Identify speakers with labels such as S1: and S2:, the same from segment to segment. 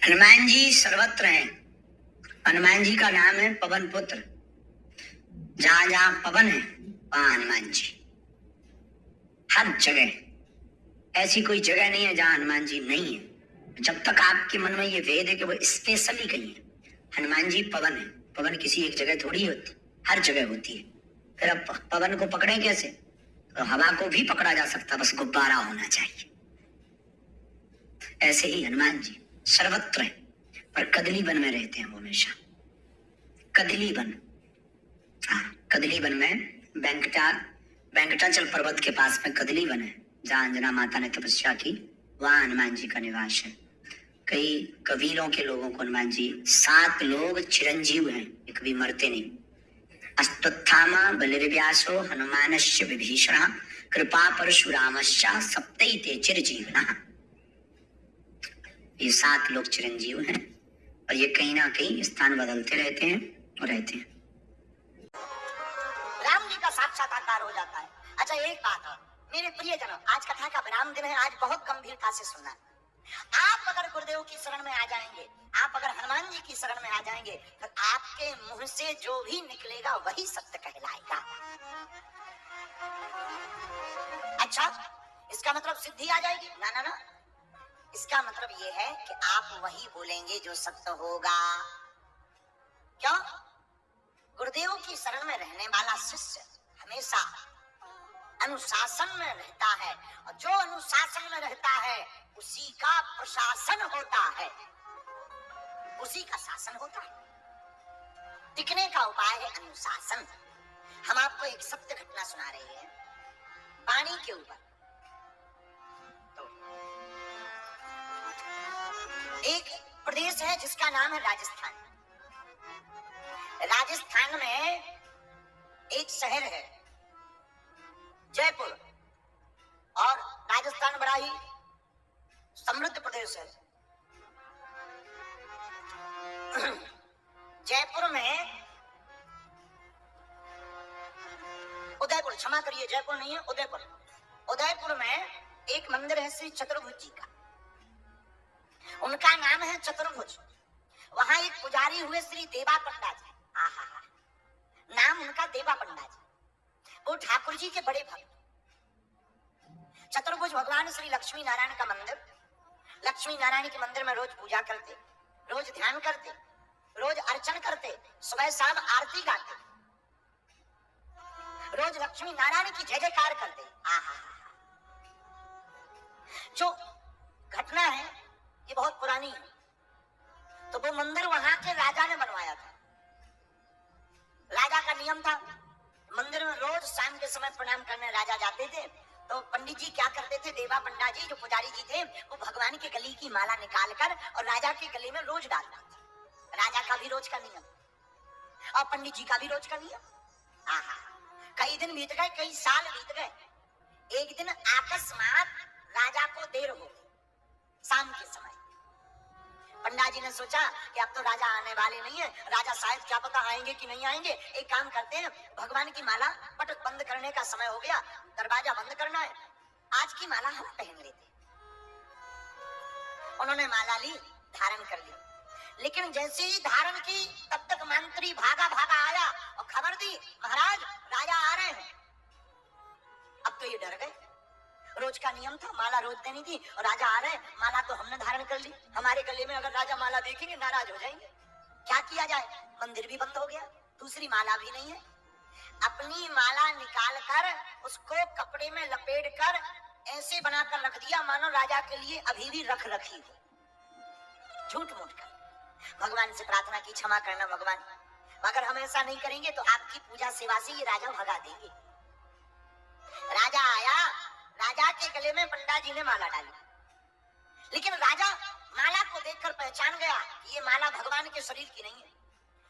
S1: हनुमान जी सर्वत्र हैं। हनुमान जी का नाम है पवन पुत्र। जहां जहां पवन है वहां हनुमान जी। हर जगह ऐसी कोई जगह नहीं है जहां हनुमान जी नहीं है। जब तक आपके मन में ये वेद है कि वो स्पेशली कहीं है, हनुमान जी पवन है। पवन किसी एक जगह थोड़ी होती, हर जगह होती है। फिर अब पवन को पकड़े कैसे? तो हवा को भी पकड़ा जा सकता, बस गुब्बारा होना चाहिए। ऐसे ही हनुमान जी सर्वत्र है, पर कदली वन में रहते हैं वो हमेशा। कदली वन, कदली वन में वेंकटाचल पर्वत के पास में कदली वन है, जहां अंजना माता ने तपस्या की, वहां हनुमान जी का निवास है। कई कबीलों के लोगों को हनुमान जी, 7 लोग चिरंजीव हैं, ये कभी मरते नहीं। अश्वत्थामा बलिर्व्यासो हनुमानश्च विभीषण कृपा परशुरामश्च सप्तैते चिरजीवनः। ये 7 लोग चिरंजीव हैं और ये कहीं ना कहीं स्थान बदलते रहते हैं और रहते हैं।
S2: राम जी का साक्षात्कार हो जाता है। अच्छा, एक बात है मेरे प्रियजनों, आज कथा का विराम दिन है। आज बहुत गंभीरता से सुनना। आप अगर गुरुदेव की शरण में आ जाएंगे, आप अगर हनुमान जी की शरण में आ जाएंगे, तो आपके मुंह से जो भी निकलेगा वही सत्य कहलाएगा। अच्छा, इसका मतलब सिद्धि आ जाएगी? ना ना ना, इसका मतलब ये है कि आप वही बोलेंगे जो सत्य होगा। क्यों? गुरुदेव की शरण में रहने वाला शिष्य हमेशा अनुशासन में रहता है, और जो अनुशासन में रहता है उसी का प्रशासन होता है, उसी का शासन होता है। टिकने का उपाय है अनुशासन। हम आपको एक सत्य घटना सुना रहे हैं वाणी के ऊपर। तो एक प्रदेश है जिसका नाम है राजस्थान। राजस्थान में एक शहर है जयपुर, और राजस्थान बड़ा ही समृद्ध प्रदेश है। जयपुर में उदयपुर, क्षमा करिए जयपुर नहीं है, उदयपुर। उदयपुर में एक मंदिर है श्री चतुर्भुज जी का, उनका नाम है चतुर्भुज। वहां एक पुजारी हुए श्री देवा पंडा जी। आहा, नाम उनका देवा पंडा जी। वो ठाकुर जी के बड़े भक्त। चतुर्भुज भगवान श्री लक्ष्मी नारायण का मंदिर, लक्ष्मी नारायण के मंदिर में रोज पूजा करते, रोज ध्यान करते, रोज अर्चन करते, सुबह शाम आरती गाते, रोज लक्ष्मी नारायण की जय जयकार करते। आहा, जो घटना है ये बहुत पुरानी है। तो वो मंदिर वहां के राजा ने बनवाया था। राजा का नियम था, मंदिर में रोज शाम के समय प्रणाम करने राजा जाते थे। तो पंडित जी क्या करते थे, देवा पंडा जी जो पुजारी जी थे, वो भगवान के गले की माला निकालकर और राजा के गले में रोज डालता था। राजा का भी रोज का नियम और पंडित जी का भी रोज का नियम। आहा, कई दिन बीत गए, कई साल बीत गए। एक दिन अकस्मात राजा को देर हो गई। शाम के समय पंडा जी ने सोचा कि अब तो राजा आने वाले नहीं है, राजा शायद क्या पता आएंगे कि नहीं आएंगे। एक काम करते हैं, भगवान की माला पट बंद करने का समय हो गया, दरवाजा बंद करना है, आज की माला हम पहन लेते। उन्होंने माला ली, धारण कर ली। लेकिन जैसे ही धारण की, तब तक मंत्री भागा भागा आया और खबर दी, महाराज राजा आ रहे हैं। अब तो ये डर गए। रोज का नियम था, माला रोज देनी थी, और राजा आ रहे, माला तो हमने धारण कर ली, हमारे गले में अगर राजा माला देखेंगे नाराज हो जाएंगे। क्या किया जाए? मंदिर भी बंद हो गया, दूसरी माला भी नहीं है। अपनी माला निकाल कर उसको कपड़े में लपेट कर ऐसे बनाकर रख दिया मानो राजा के लिए अभी भी रख रखी हो, झूठ मूठ कर। भगवान से प्रार्थना की, क्षमा करना भगवान, अगर हम ऐसा नहीं करेंगे तो आपकी पूजा सेवा से ये राजा भगा देंगे। राजा आया, राजा के गले में पंडा जी ने माला डाली, लेकिन राजा माला को देखकर पहचान गया कि ये माला भगवान के शरीर की नहीं है,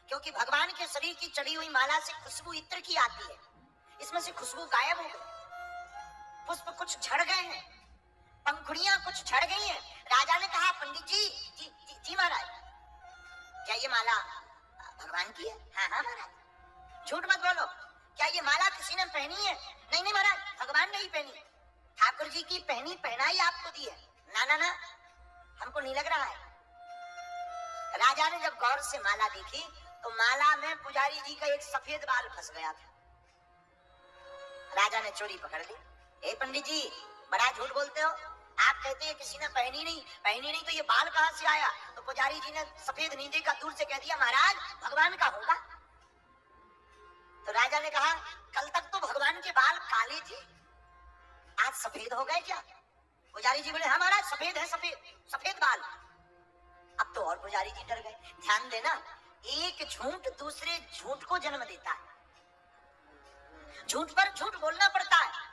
S2: क्योंकि भगवान के शरीर की चढ़ी हुई माला से खुशबू इत्र की आती है, इसमें से खुशबू गायब हो गई। पुष्प कुछ झड़ गए हैं, पंखुड़ियां कुछ झड़ गई हैं। राजा ने कहा, पंडित जी जी जी, जी महाराज, क्या ये माला भगवान की है? हाँ हाँ महाराज। झूठ मत बोलो, क्या ये माला किसी ने पहनी है? नहीं नहीं महाराज, भगवान ने ही पहनी, ठाकुर जी की पहनी पहनाई आपको दी है। ना ना ना, हमको नहीं लग रहा है। राजा ने जब गौर से माला देखी तो माला में पुजारी जी का एक सफेद बाल फंस गया था। राजा ने चोरी पकड़ ली। ए पंडित जी, बड़ा झूठ बोलते हो, आप कहते हैं किसी ने पहनी नहीं तो ये बाल कहां से आया? तो पुजारी जी ने सफेद नहीं देखा, दूर से कह दिया महाराज भगवान का होगा। तो राजा ने कहा कल तक तो भगवान के बाल काले थे, आज सफेद हो गए क्या? पुजारी जी बोले हाँ महाराज सफेद है, सफेद बाल। अब तो और पुजारी जी डर गए। ध्यान देना, एक झूठ दूसरे झूठ को जन्म देता है, झूठ पर झूठ बोलना पड़ता है।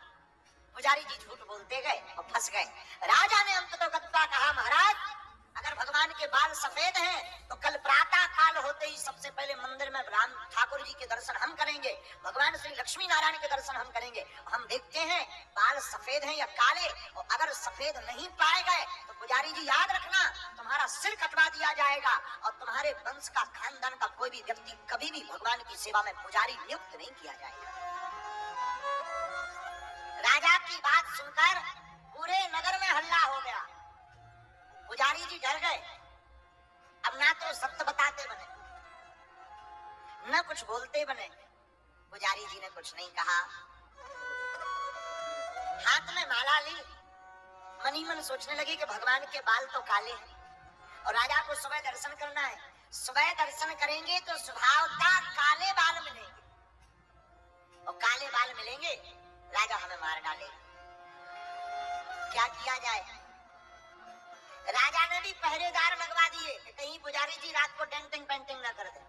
S2: पुजारी जी झूठ बोलते गए और फंस गए। राजा ने अंततोगत्वा कहा महाराज अगर भगवान के बाल सफेद हैं तो कल प्रातः काल होते ही सबसे पहले मंदिर में राम ठाकुर जी के दर्शन हम करेंगे, भगवान श्री लक्ष्मी नारायण के दर्शन हम करेंगे। हम देखते हैं बाल सफेद हैं या काले, और अगर सफेद नहीं पाए गए तो पुजारी जी याद रखना तुम्हारा सिर कटवा दिया जाएगा और तुम्हारे वंश का खानदान का कोई भी व्यक्ति कभी भी भगवान की सेवा में पुजारी नियुक्त नहीं किया जाएगा। राजा की बात सुनकर पूरे नगर में हल्ला हो गया। पुजारी जी डर गए। अब ना तो सत्य बताते बने, न कुछ बोलते बने। पुजारी जी ने कुछ नहीं कहा, हाथ में माला ली, मनी मन सोचने लगे कि भगवान के बाल तो काले हैं और राजा को सुबह दर्शन करना है। सुबह दर्शन करेंगे तो स्वभावतः काले बाल मिलेंगे, और काले बाल मिलेंगे राजा हमें मार डालेगा। क्या किया जाए? राजा ने भी पहरेदार लगवा दिए कि कहीं पुजारी जी रात को डेंटिंग पेंटिंग ना कर दें।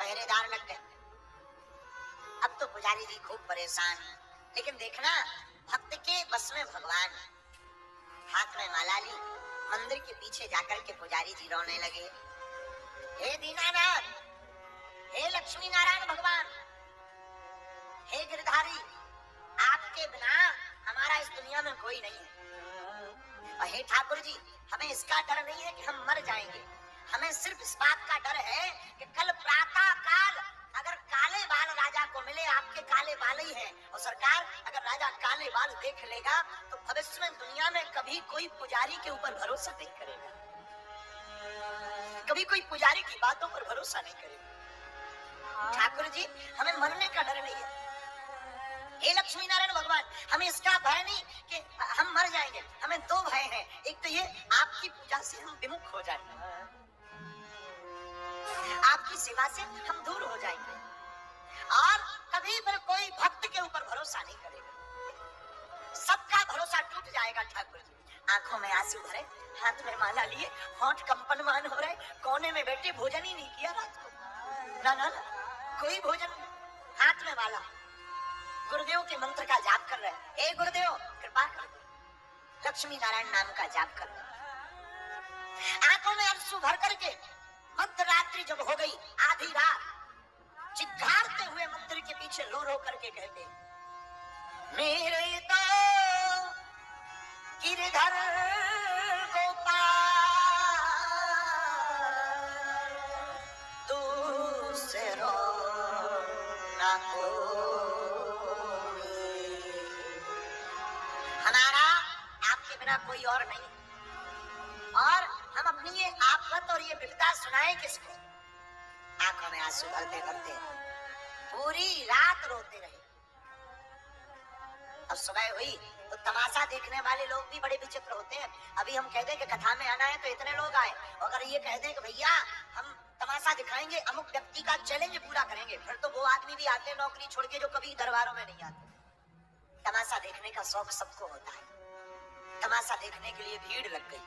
S2: पहरेदार लग गए। अब तो पुजारी जी खूब परेशान, लेकिन देखना भक्त के बस में भगवान। हाथ में माला ली, मंदिर के पीछे जाकर के पुजारी जी रोने लगे। हे दीनानाथ, हे लक्ष्मी नारायण भगवान, हे गिरधारी, आपके बिना हमारा इस दुनिया में कोई नहीं है। और हे ठाकुर जी, हमें इसका डर नहीं है कि हम मर जाएंगे, हमें सिर्फ इस बात का डर है कि कल प्रातः काल अगर काले बाल राजा को मिले, आपके काले बाल ही हैं, और सरकार अगर राजा काले बाल देख लेगा तो भविष्य में दुनिया में कभी कोई पुजारी के ऊपर भरोसा नहीं करेगा, कभी कोई पुजारी की बातों पर भरोसा नहीं करेगा। ठाकुर जी, हमें मरने का डर नहीं है। हे लक्ष्मी नारायण भगवान, हमें इसका भय नहीं कि हम मर जाएंगे, हमें दो भय हैं। एक तो ये आपकी पूजा से हम विमुख हो जाएंगे, आपकी सेवा से हम दूर हो जाएंगे, और कभी फिर कोई भक्त के ऊपर भरोसा नहीं करेगा, सबका भरोसा टूट जाएगा। ठाकुर जी आंखों में आंसू भरे, हाथ में माला लिए, होंठ कंपनमान हो रहे, कोने में बैठे, भोजन ही नहीं किया रात को, ना ना कोई भोजन नहीं, हाथ में माला, गुरुदेव के मंत्र का जाप कर रहे हैं। हे गुरुदेव कृपा कर दो, लक्ष्मी नारायण नाम का जाप कर दो। आंखों में आंसू भर करके मध्य रात्रि जब हो गई, आधी रात, चिल्लाते हुए मंदिर के पीछे रो रो करके कहते, मेरे तो गिरधर गोपाल तू से रो ना को, हमारा आपके बिना कोई और नहीं, और हम अपनी ये आफत और ये विपदा सुनाए किसको? आंखों में आंसू भरते भरते पूरी रात रोते रहे। अब सुबह हुई तो तमाशा देखने वाले लोग भी बड़े विचित्र होते हैं। अभी हम कह दें कि कथा में आना है तो इतने लोग आए, अगर ये कह दें कि भैया हम तमाशा दिखाएंगे, अमुक व्यक्ति का चैलेंज पूरा करेंगे, फिर तो वो आदमी भी आते नौकरी छोड़ के जो कभी दरबारों में नहीं आते। तमाशा देखने का शौक सबको होता है, तमाशा देखने के लिए भीड़ लग गई।